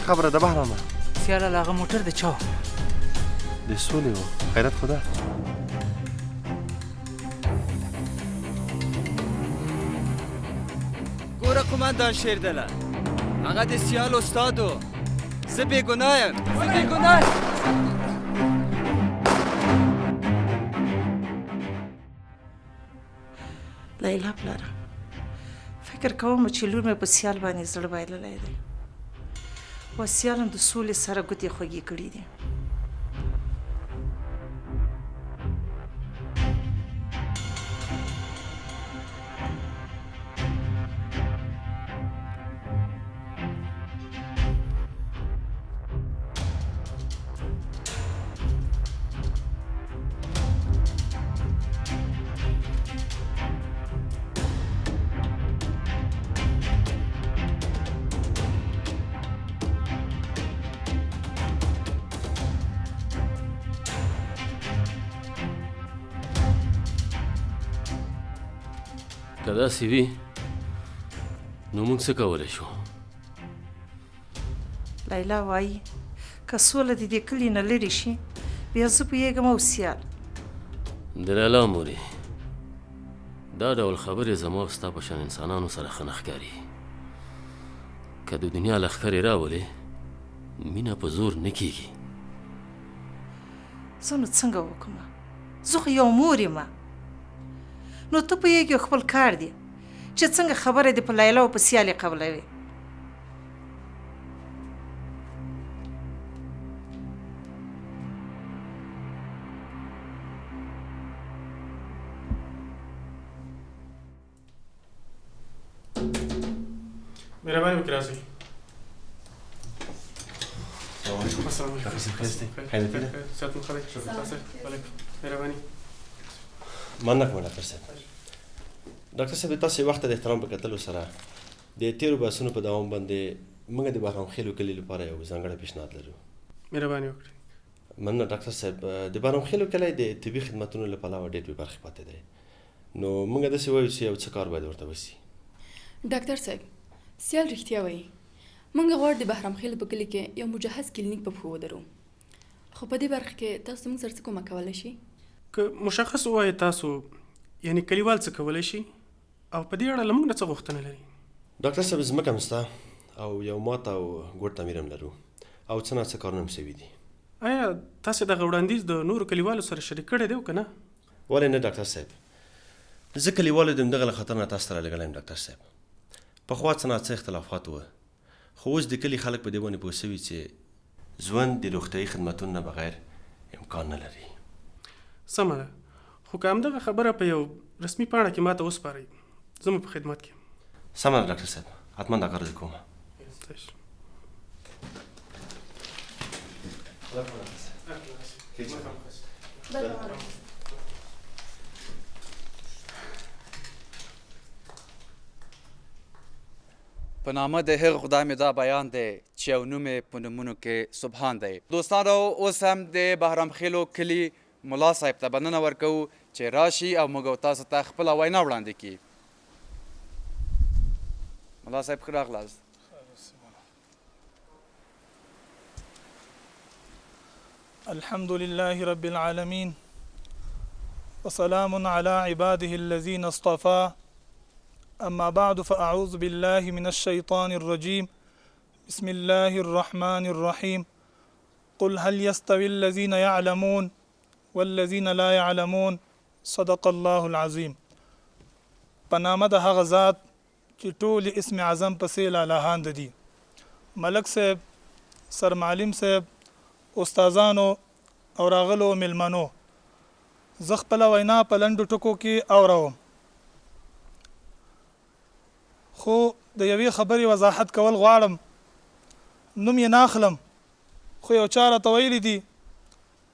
څه خبره ده بهرامه؟ سیاله له هغه موټر د چا و؟ د سولې و، خیرت خو ده. ګوره قومندان شیردله، هغه د سیال استاد و. زه بېګناه یم. زه بېګناه یم. لیلا پلاره، فکر کوم چې لور مې په سیال باندې زړه بایللی دی. و سیال هم د سولې سره ګوتې خوږې کړي دي. که داسې وي نو موږ څه کولی شو؟ لیلا وایي که سوله د دې کلي نه لرې شي بیا زه پوهېږم او سیال. د لیلا مورې، دا ډول خبرې زما او ستا په شان انسانانو سره ښه نه ښکاري. که د دنیا لښکرې راولې مینه په زور نه کېږي. زه نو څنګه وکړم؟ زه خو یو مور یم. نو ته پوهېږې خپل کار دی چې څنګه خبره دې په لیلا او په سیالې قبلوي. مهرباني وکړئ راځئ. السلام علیکم. خیریت دی؟ صحت مو ښه دی؟ وعلیکم. مهرباني. مننه کوم ډاکټر صاحب. ډاکټر صاحب، تاسو وخت د احترام په کتلو سره د تیرو بحثونو په دوام باندې موږ د بهرام خیلو کلي لپاره یو ځانګړی پیشنهاد لرو. مهرباني وکړئ. مننه ډاکټر صاحب. د بهرام خیلو کلی د طبي خدمتونو له پلوه ډېر بې برخې پاتې دی. نو موږ داسې وایو چې یو څه کار باید ورته وشي. ډاکټر صاحب، سیال رښتیا وایي. موږ غواړو د بهرام خیلو په کلي کې یو مجهز کلینیک په پښو ودرو. خو په دې برخه کې تاسو موږ سره څه کومک کولی شي؟ که مشخص ووایې تاسو یعنی کلیوال څه کولی شي او په دې اړه له موږ نه څه غوښتنه لري؟ ډاکټر صاحب، ځمکه هم شته او یو مات او ګوډ تعمیر هم لرو او څه ناڅه کارونه هم شوي دي. آیا تاسې دغه وړاندیز د نورو کلیوالو سره شریک کړی دی که نه؟ ولې نه ډاکټر صاحب، زه کلیوالو د همدغه له خطر نه تاسو ته رالېږلی یم ډاکټر صاحب. پخوا څه ناڅه اختلافات وه، خو اوس د کلي خلک په دې باندې پوه شوي چې ژوند د روغتیایي خدمتونو نه بغیر امکان نه لري. سمه ده، خو که همدغه خبره په یو رسمي پاڼه کې ماته وسپارئ، زه مو په خدمت کې یم. سمه ده ډاکټر صاحب، حتما دا کار زه کوم. په نامه د هغه خدای مې دا بیان دی چې یو نوم یې په نومونو کې سبحان دی. دوستانو، اوس هم د بهرام خیلو کلي ملا صاحب ته بلنه ورکوو چې راشي او موږ او تاسو ته خپله وینا وړاندې کړي. ملا صاحب ښه راغلاست. الحمد لله رب العالمين وسلام على عباده الذين اصطفى. أما بعد فأعوذ بالله من الشيطان الرجيم. بسم الله الرحمن الرحيم. قل هل يستوي الذين يعلمون والذين لا يعلمون. صدق الله العظيم. پنامه د هغه ذات چې ټول اسم اعظم پسې لالاهاند دي. ملک صاحب، سرمعلم صاحب، استادانو او راغلو ملمنو، زه خپله وینا په لنډو ټکو کې اوروم، خو د یوې خبرې وضاحت کول غواړم. نوم یې ناخلم، خو یو چا راته ویلي دي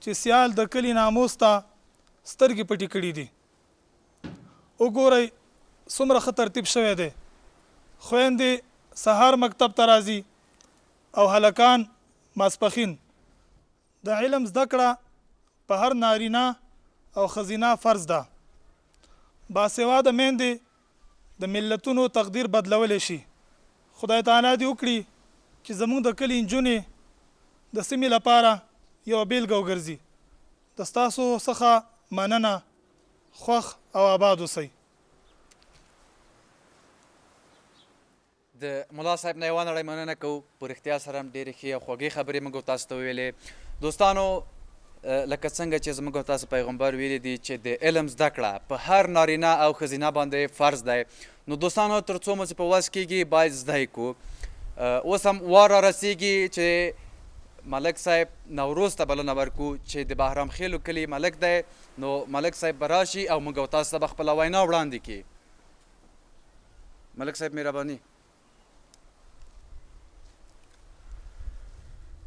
چې سیال د کلي ناموس ته سترګې پټې کړي دي. وګورئ څومره ښه ترتیب شوی دی. خویندې سهار مکتب ته راځي او هلکان ماسپښین. د علم زده کړه په هر نارینه او ښځینه فرض ده. باسواده میندې د ملتونو تقدیر بدلولی شي. خدای تعالی دې وکړي چې زموږ د کلي نجونې د سیمې لپاره یوه بیلګه وګرځي. د ستاسو څخه مننه. خوښ او آباد اوسئ. د ملا صاحب نه یوه نړۍ مننه کوو. په رښتیا سره هم ډېرې ښې او خوږې خبرې موږ تاسو ته وویلې. دوستانو لکه څنګه چې زموږ تاسو پیغمبر ویلي دي چې د علم زده کړه په هر نارینه او ښځینه باندې فرض دی. نو دوستانو تر څو مو چې په وس کېږي باید زده یې کړو. اوس هم وار را رسېږي چې ملک صاحب نوروز ته بلنه ورکړو چې د بهرام خیلو کلي ملک دی. نو ملک صاحب به راشي او موږ تاسو ته به خپله وینا وړاندې کړي. ملک صاحب مهرباني.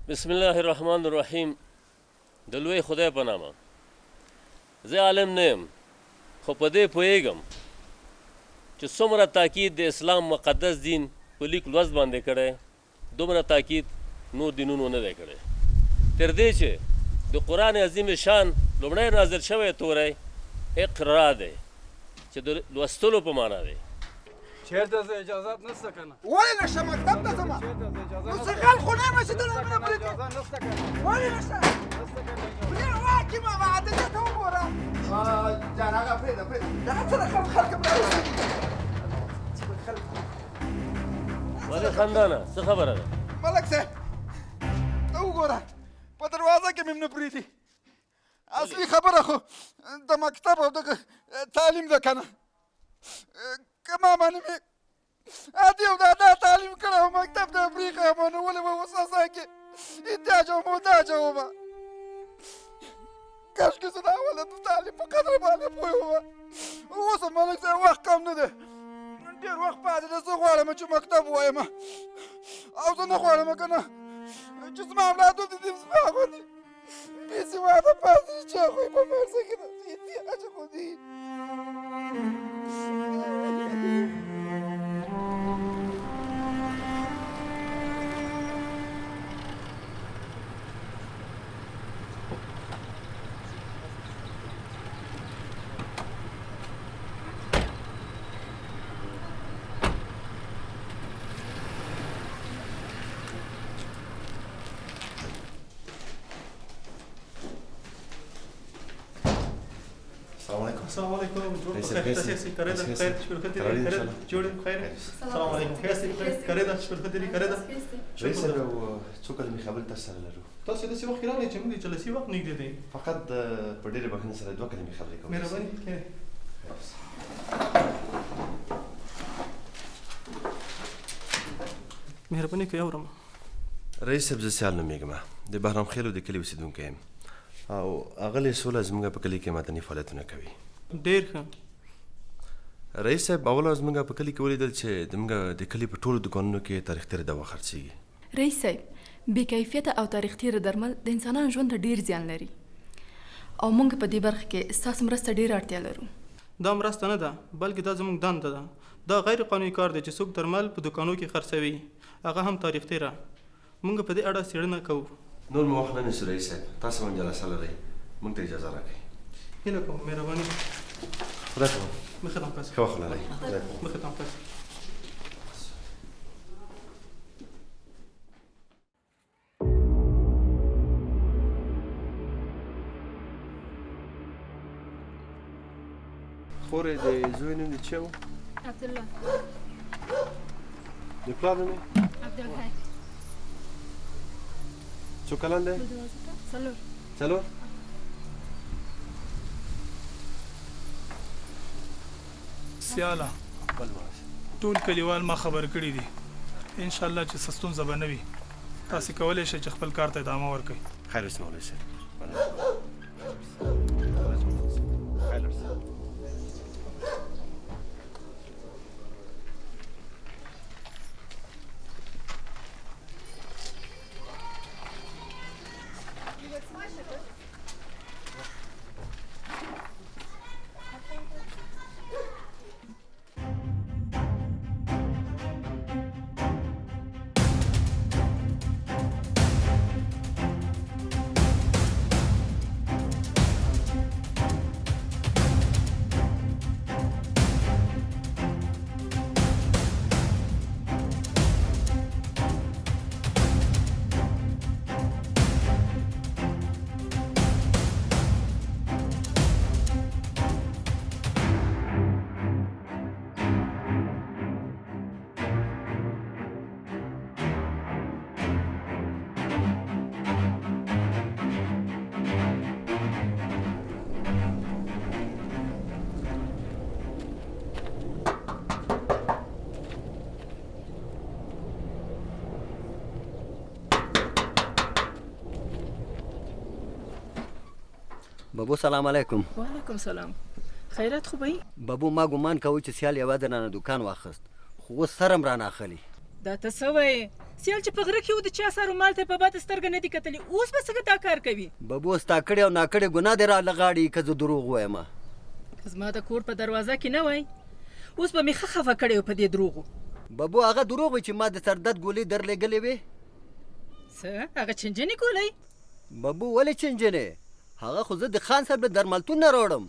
بسم الله الرحمن الرحیم. د لوی خدای په نامه. زه عالم نه یم خو په دې پوهېږم چې څومره تاکید د اسلام مقدس دین په لیک لوست باندې کړی دومره تاکید نور دینونو نه دی کړی. تر دې چې د قرآن عظیم شان لومړی نازل شوی توری اقرا دی چې د لوستلو په معنا دی. چېرته زه اجازت نشته که نه؟ ولې نشته مکتب ته ځمه؟ نو څه خیال خو نه یم چې دلته مې نه پرېږدي. ولې نشته؟ پرېږده واکې ما عادت ته وګوره. جان هغه پرېږده دا څه د خلک هم راوستي. ولې خندانه څه خبره ده؟ ملک صاحب ته وګوره په دروازه کې مې نه پرېږدي. اصلي خبره خو د مکتب او دغه تعلیم ده که نه. که ما باندې مې عادي او دادا تعلیم کړی او مکتب ته پرېښی یم نو ولې به اوس اصل کې احتیاج او محتاج ومه. کاشکې زه د اوله د تعلیم په قدر باندې پوه ومه. اوس هم ملک صاحب وخت کم نه دی. ډېر وخت پاتې دی. زه غواړم چې مکتب ووایم او زه نه غواړم که نه چې زما اولادونه دي زما غوندې بې سواده پاتې شي چې هغوی په مدرسه کې د احتیاج خو دي. السلام علیکم. کرده خیر شکر خدای کرده جوړ خیر. السلام علیکم. کیسه کرده شکر خدای کرده. رئیس صاحب څو کلمې خبرې تاسو سره لرو. تاسو داسې وخت راغلی چې موږ د جلسې وخت نږدې دی. فقط په ډېرې بښنې سره دوه کلمې خبرې کوم. مهرباني مهرباني کوي اورم. رئیس صاحب زه سیال نومېږم. د بهرام خیلو د کلي اوسېدونکی یم او اغلې سوله زموږ په کلي کې مدني فعالیتونه کوي. ډېر ښه. رئیس صاحب اوله زموږ په کلي کې ولیدل چې زموږ د کلي په ټولو دوکانونو کې تاریخ تېره دوا خرڅېږي. رئیس صاحب بې کیفیته او تاریخ تېره درمل د انسانانو ژوند ته ډېر زیان لري او موږ په دې برخه کې ستاسو مرسته ډېره اړتیا لرو. دا مرسته نه ده بلکې دا زموږ دنده ده. دا غیر قانوني کار دی چې څوک درمل په دوکانو کې خرڅوي هغه هم تاریخ تېره. موږ په دې اړه څېړنه کوو. نور مو وخت نه نیسو رئیس صاحب. تاسو هم جلسه لرئ. موږ ته اجازه راکړئ. هیله کوم مهرباني. خدای خبر. مخه دم پس. ښه وخت لرئ. مخه دم پس. خورې د زوی نوم دې څه و؟ عبدالله. د پلار نوم یې؟ عبدالحی. څو کلن دی؟ څلور. سیاله ټول کلیوال ما خبر کړي دي. انشاءالله چې څه ستونزه به نه وي. تاسې کولی شئ چې خپل کار ته ادامه ورکړئ. خیر اوسې مولوي صاحب. بابو سلام علیکم. وعلیکم سلام. خیرات خو به بابو ما ګمان کوي چې سیال یوه د نه دکان واخیست خو اوس سر هم رانه اخلي. دا ته څه وایې؟ سیال چې په غره کې و د چا سر مال ته په بد سترګه نه دي کتلي، اوس به څنګه دا کار کوي؟ بابو ستا کړې او ناکړې ګناه دې رالغاړي که زه دروغ وایم. که زما د کور په دروازه کې نه وای اوس به مې ښه خفه کړی و په دې دروغو. بابو هغه دروغ وي چې ما د سردرد ګولۍ درلېږلې وې. څه هغه چنجنې ګولۍ؟ بابو ولې چنجنې؟ هغه خو زه د خان صاحب له درملتون نه راوړم،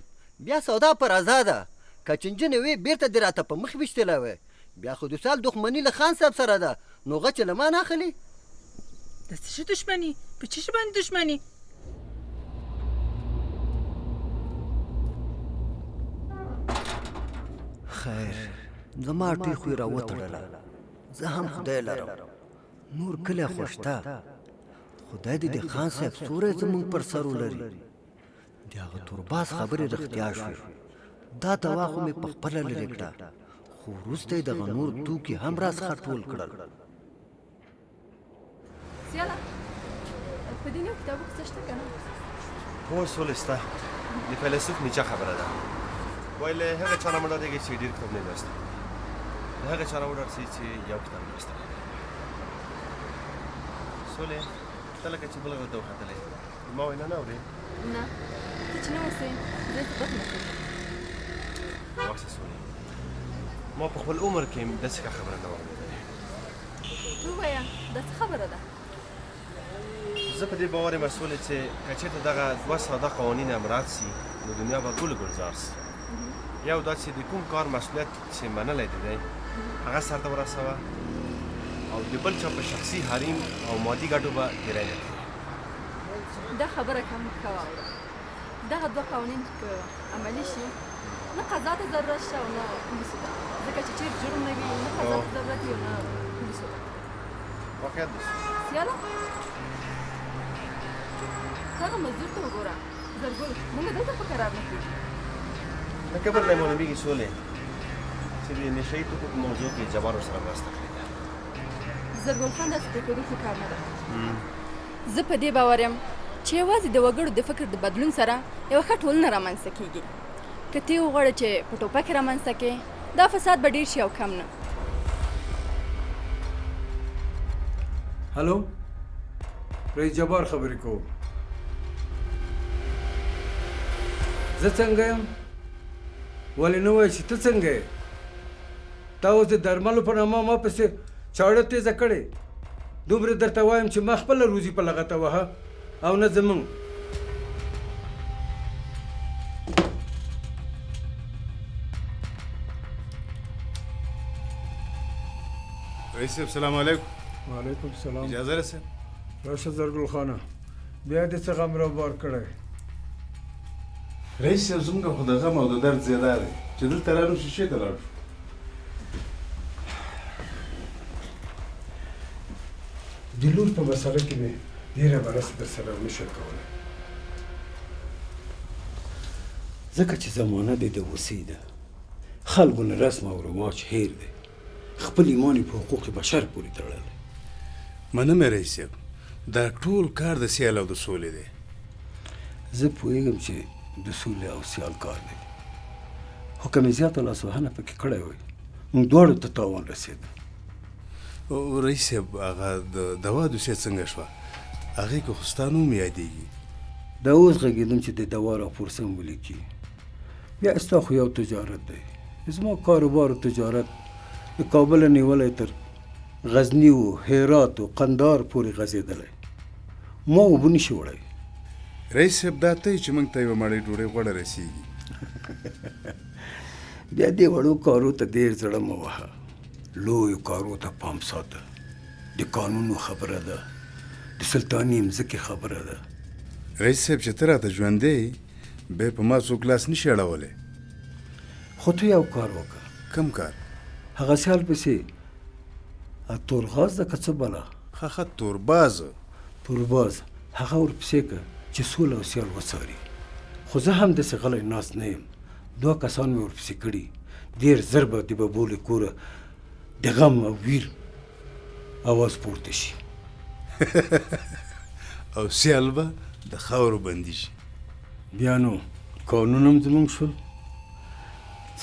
بیا سودا پر ازاده. که چنجنې وې بیرته دې راته په مخ ویشتلی وې. بیا خو د سال دښمني له خان صاحب سره ده، نو غچ له ما نه اخلي. د څه شي دښمني؟ په چه شي باندې دښمني؟ خیر زما ټوی خو یې راوتړله، زه هم خدای لرم، نور کلی خو شته. خدای دې د خان صاحب سوری زموږ پر سر ولري. د هغه تورباز خبرې رښتیا شوې. دا دوا خو مې پخپله لرې کړه، خو وروسته یې دغه نور توکي هم راڅخه ټول کړل. سیاله په دې نوي کتابو کې څه شته که نه؟ هو سولې شته، د فیلسوف نیچه خبره ده. وایي له هغه چا نه مه ډارېږئ چې ډېر کتاب نه لوستی، له هغه چا نه وډار شئ چې یو کتاب لوستلی دی. سولې ته لکه چې بل غره ته وختلی، ما وینا نه اورې؟ نه ته چې نه اوسې زه څه بد نه کوم. واکسه سولې ما په خپل عمر کې داسې ښه خبره نه وه اورېدلې. ووایه دا څه خبره ده؟ زه په دې باور یم سولې چې که چېرته دغه دوه ساده قوانین مراعات سي نو دنیا به ګل ګلزار سي. یو دا چې د کوم کار مسؤلیت چې منلی دی هغه سرته ورسوه، او د بل چا په شخصي حریم او مادي ګټو به تېری نه کوي. دا خبره کم کوه اوره. دغه دوه قوانین که عملي شي نه قضا ته ضرورت شته او نه پولیسو ته، ځکه چې چېرې جرم نه وي نه قضا ته ضرورت وي او نه پولیسو ته. واقعیت دی سیاله هغه مزدور ته وګوره زرګل، موږ دلته په قرار نه کړو. د کبر نه معلومېږي سولې چې د نشه یي توکو په موضوع کې جبار ورسره مرسته کړې ده. زرګل خان داسې پرېښودونکی کار نه ده. زه په دې باور یم چې یوازې د وګړو د فکر د بدلون سره یوه ښه ټولنه رامنځته کېږي. که ته وغواړې چې په ټوپه کې رامنځته کړې دا فساد به ډېر شي او کم نه. هلو رئیس جبار خبرې کوم. زه څنګه یم؟ ولې نه وایې چې ته څنګه یې؟ تا اوس د درملو په نامه ما پسې چاړه تېزه کړې. دومره درته وایم چې ما خپله روزي په لغته وهه او نه زمونږ. رئیس صاحب سلام علیکم. وعلیکم السلام. اجازه رسه؟ راشه زرګل خانه، بیا دې څه غم راوبار کړی؟ رئیس صاحب زموږ خو د غم او د درد زیاده دی چې دلته رانو شیشې ته لاړ شو. د لور په مسله کې مې ډېره مرسته در سره نشم کولی، ځکه چې زمانه دې د غوسې ده. خلکو نه رسم او رواج هیر دی، خپل ایمان یې په حقوق بشر پورې تړلی. مننه رئیس صاحب، دا ټول کار د سیال او د سولې دی. زه پوهېږم چې د سولې او سیال کار دی، خو که مې زیاته لاسوهنه پکې کړی وای موږ دواړو ته تاوان رسېده. رئیس صاحب هغه د دوا دوسیه څنګه شوه؟ هغې کې خو ستا نوم یادېږي. دا اوس غږېدم چې د دوا راپور سم ولیکي. بیا ستا خو یو تجارت دی، زما کاروبار و تجارت د کابله نیولی تر غزني و هرات و قندار پورې غځېدلی، ما اوبه نشي وړی. رئیس صاحب دا ته چې موږ ته یوه مړۍ ډوډۍ غوړه رسېږي. بیا دې وړو کارو ته ډېر زړه مه وهه، لویو کارو ته پام ساته. د قانونو خبره ده، د سلطاني مځکې خبره ده. رئیس صاحب چې ته راته ژوندی یې بیا په ما څوک لاس نشي اړولی. خو ته یو کار وکړه. کم کار؟ هغه سیال پسې تورغاز ده که څه بله؟ ښه توربازه. تورباز هغه ورپسې که چې سوله او سیال وڅاري. خو زه هم داسې غلی ناست نه یم، 2 کسان مې ورپسې کړي، ډېر ژر به د ببولې کوره د غم او ویر اواز پورته شي. او سیال به د خاورو بندي شي. بیا نو قانون هم زموږ شول،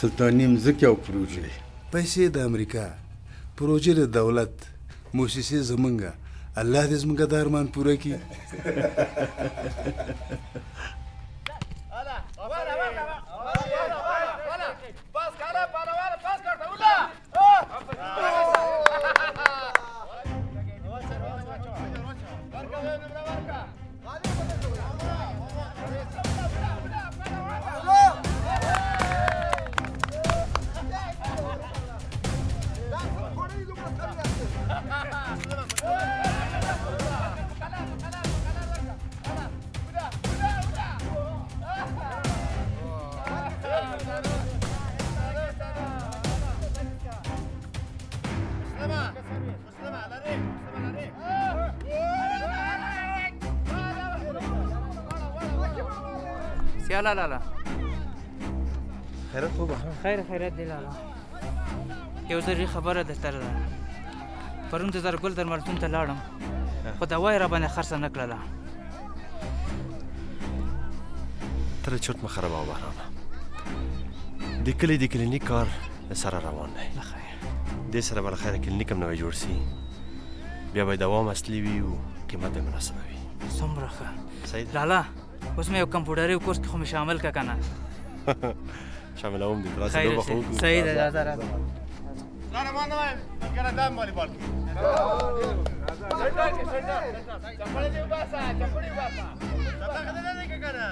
سلطاني مځکې او پروژې. پیسې د امریکا، پروژې د دولت، موسسې زمونږه. الله دې زمونږه د ارمان پوره کړي. سیاله لاله خیرت خو به خیرت دی لاله. یو ضروري خبره درته ده. پرون د زرګل درملتون ته لاړم خو دوا یې راباندې خرڅه نه کړله. ته چرت مه خرابوه بهرامه. د کلي د کلینیک کار سره روان دی. دې سره به له خیره کلینیک هم نوی جوړ سي، بیا به دوام اصلي وي او قیمت به مناسبه وي. څومره ښه لاله. اوس مې یو کمپیوټري کورس کې خو مې شامل کړه که نه. شاملوم دي. راځه لوبه خو وکړو. صحیح ده. راځه لاړه ما نه وایم ملګری دا هم والیبال کوي. چپړې دې وباسه، چپړې وباسه. دغه نه دی که که نه.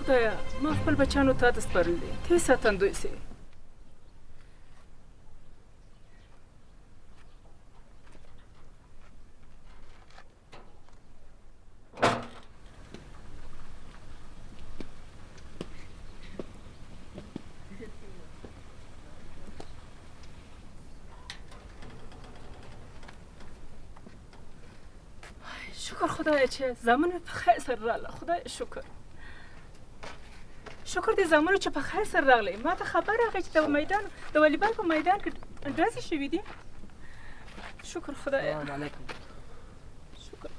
خدایا ما خپل بچیانو تا ته سپارلي دي، ته یې ساتندوی سې. شکر خدایا چې زامن مې په خیر سره راغله. خدایا شکر. شکر دې زامنو چې په خیر سره راغلی. ما ته خبر راغی چې د والیبال په میدان کې ډزې شوي دي. شکر خدایا. شکر.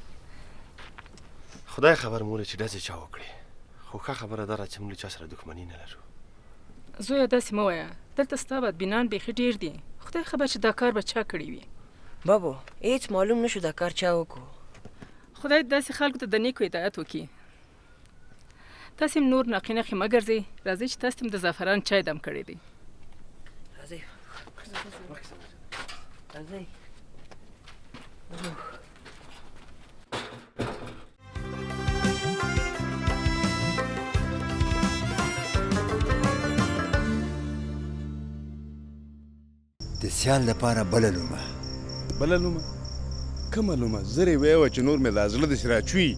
خدای خبر مولې چې ډزې چا وکړې، خو ښه خبره دا ده چې موږ له چا سره دښمني نه لرو. زویه داسې مه وایه، دلته ستا بدبینان بیخي ډېر دي. خدای خبر چې دا کار به چا کړی وي. بابو هیڅ معلوم نشو دا کار چا وکړو. خدای داسې خلکو ته د نیکو هدایت وکړي. تاسې هم نور ناقې ناقې مه ګرځئ. راځئ چې تاسې هم د زعفران چای دم کړی دی. راځئ راځئ. د سیال لپاره بله لومه. بله لومه؟ کومه لومه؟ زر یې ویوه چې نور مې دا زړه داسې راچوي.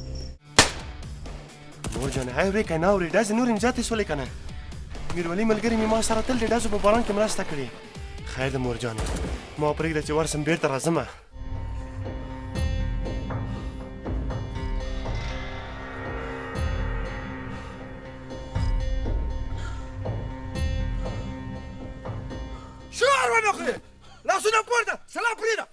مورجانې اورې که نه اورې ډزې نورې هم زیاتې شولې که نه. میرولي ملګري مې ما سره تل د ډزو په باران کې مرسته کړې. خیر د مورجانې ما پرېږده چې ورسم بېرته راځمه. ونه خورې لاسونه پورته سلا پرېږده